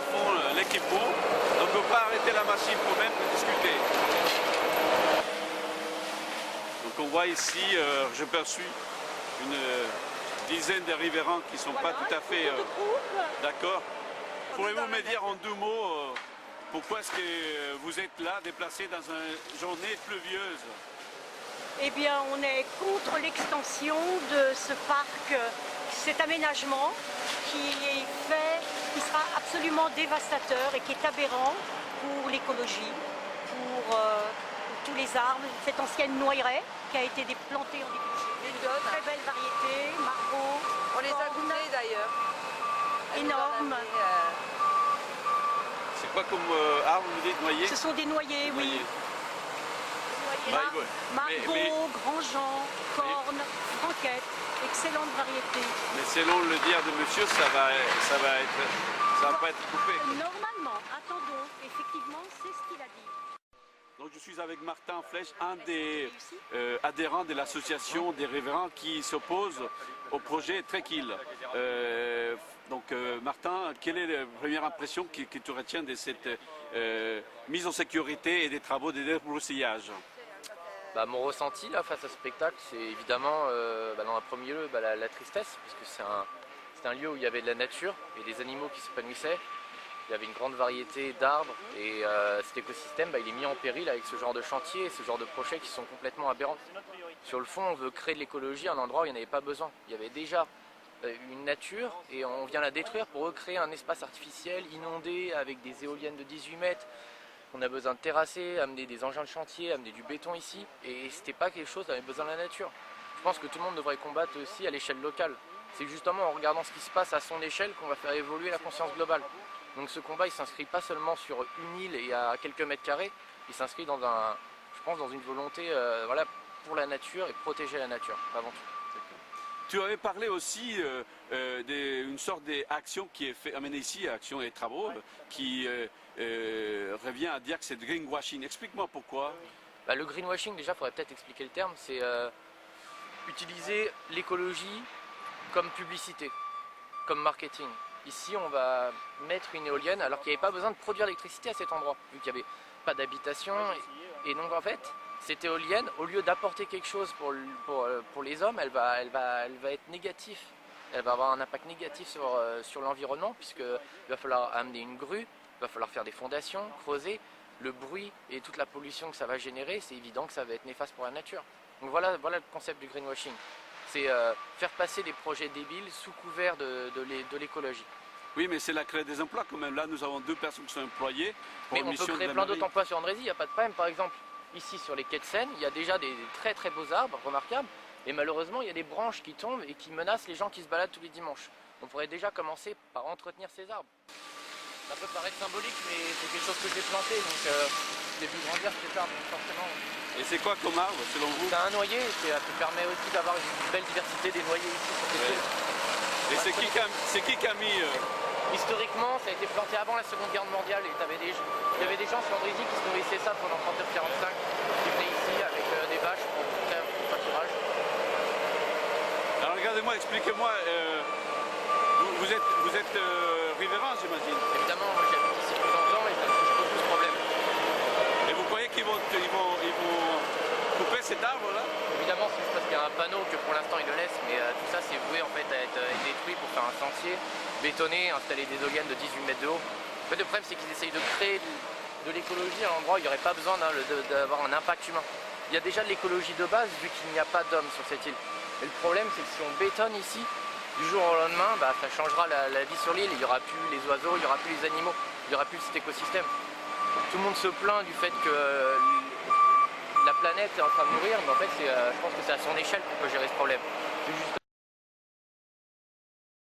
fond l'équipement. On ne peut pas arrêter la machine pour même discuter. Donc on voit ici, je perçois une dizaine de riverains qui ne sont pas tout à fait d'accord. Pourriez-vous me dire en 2 mots pourquoi est-ce que vous êtes là, déplacés dans une journée pluvieuse? Eh bien, on est contre l'extension de ce parc, cet aménagement qui sera absolument dévastateur et qui est aberrant pour l'écologie, pour tous les arbres, cette ancienne noyeraie qui a été plantée en début de très belles variétés, margot, on les a goûtées d'ailleurs. Énormes. C'est quoi comme arbre, vous dites, noyer? Ce sont des noyers, oui. Margot, Grand-Jean, Corne, Franquette, excellentes variétés. Mais selon le dire de monsieur, ça va pas être coupé. Normalement, attendons, effectivement, c'est ce qu'il a dit. Donc je suis avec Martin Flèche, un des adhérents de l'association des riverains qui s'oppose au projet Trekil. Martin, quelle est la première impression que tu retiens de cette mise en sécurité et des travaux de débroussaillage? Mon ressenti là, face à ce spectacle, c'est évidemment dans un premier lieu la tristesse, puisque c'est un lieu où il y avait de la nature et des animaux qui s'épanouissaient. Il y avait une grande variété d'arbres et cet écosystème il est mis en péril avec ce genre de chantier et ce genre de projets qui sont complètement aberrants. Sur le fond, on veut créer de l'écologie à un endroit où il n'y en avait pas besoin. Il y avait déjà une nature et on vient la détruire pour recréer un espace artificiel inondé avec des éoliennes de 18 mètres. On a besoin de terrasser, amener des engins de chantier, amener du béton ici et c'était pas quelque chose qui avait besoin de la nature. Je pense que tout le monde devrait combattre aussi à l'échelle locale. C'est justement en regardant ce qui se passe à son échelle qu'on va faire évoluer la conscience globale. Donc ce combat il s'inscrit pas seulement sur une île et à quelques mètres carrés, il s'inscrit dans dans une volonté pour la nature et protéger la nature avant tout. Tu avais parlé aussi d'une sorte d'action qui est amenée ici, action et travaux, qui revient à dire que c'est du greenwashing. Explique-moi pourquoi. Le greenwashing, déjà, il faudrait peut-être expliquer le terme, c'est utiliser l'écologie comme publicité, comme marketing. Ici, on va mettre une éolienne alors qu'il n'y avait pas besoin de produire l'électricité à cet endroit, vu qu'il n'y avait pas d'habitation. Et donc, en fait, cette éolienne, au lieu d'apporter quelque chose pour les hommes, elle va être négative. Elle va avoir un impact négatif sur l'environnement, puisqu'il va falloir amener une grue, il va falloir faire des fondations, creuser. Le bruit et toute la pollution que ça va générer, c'est évident que ça va être néfaste pour la nature. Donc voilà le concept du greenwashing. C'est faire passer des projets débiles sous couvert de l'écologie. Oui, mais c'est la création des emplois quand même. Là, nous avons 2 personnes qui sont employées. Mais on peut créer plein d'autres emplois sur Andrézy, il n'y a pas de problème. Par exemple, ici sur les quais de Seine, il y a déjà des très très beaux arbres, remarquables. Et malheureusement, il y a des branches qui tombent et qui menacent les gens qui se baladent tous les dimanches. On pourrait déjà commencer par entretenir ces arbres. Ça peut paraître symbolique, mais c'est quelque chose que j'ai planté, donc j'ai vu grandir cet arbre, forcément. Et c'est quoi comme arbre, selon vous? C'est un noyer, ça permet aussi d'avoir une belle diversité des noyers ici sur cette île. Et c'est qui qui a mis Historiquement, ça a été planté avant la Seconde Guerre mondiale et il y avait des gens sur Andrézy qui se nourrissaient ça pendant 39-45, qui venaient ici avec des vaches pour faire du pâturage. Alors regardez-moi, expliquez-moi, vous êtes riverain, j'imagine? Évidemment, moi j'habite ici depuis longtemps et ça ne pose plus de problème. Et vous croyez qu'ils vont couper cet arbre-là? Évidemment, c'est juste parce qu'il y a un panneau que pour l'instant ils le laissent, mais tout ça c'est voué en fait à être détruit pour faire un sentier, bétonné, installer des éoliennes de 18 mètres de haut. En fait, le problème c'est qu'ils essayent de créer de l'écologie à l'endroit où il n'y aurait pas besoin d'avoir un impact humain. Il y a déjà de l'écologie de base vu qu'il n'y a pas d'hommes sur cette île. Et le problème c'est que si on bétonne ici, du jour au lendemain, ça changera la vie sur l'île. Il n'y aura plus les oiseaux, il n'y aura plus les animaux, il n'y aura plus cet écosystème. Tout le monde se plaint du fait que la planète est en train de mourir, mais en fait je pense que c'est à son échelle qu'on peut gérer ce problème.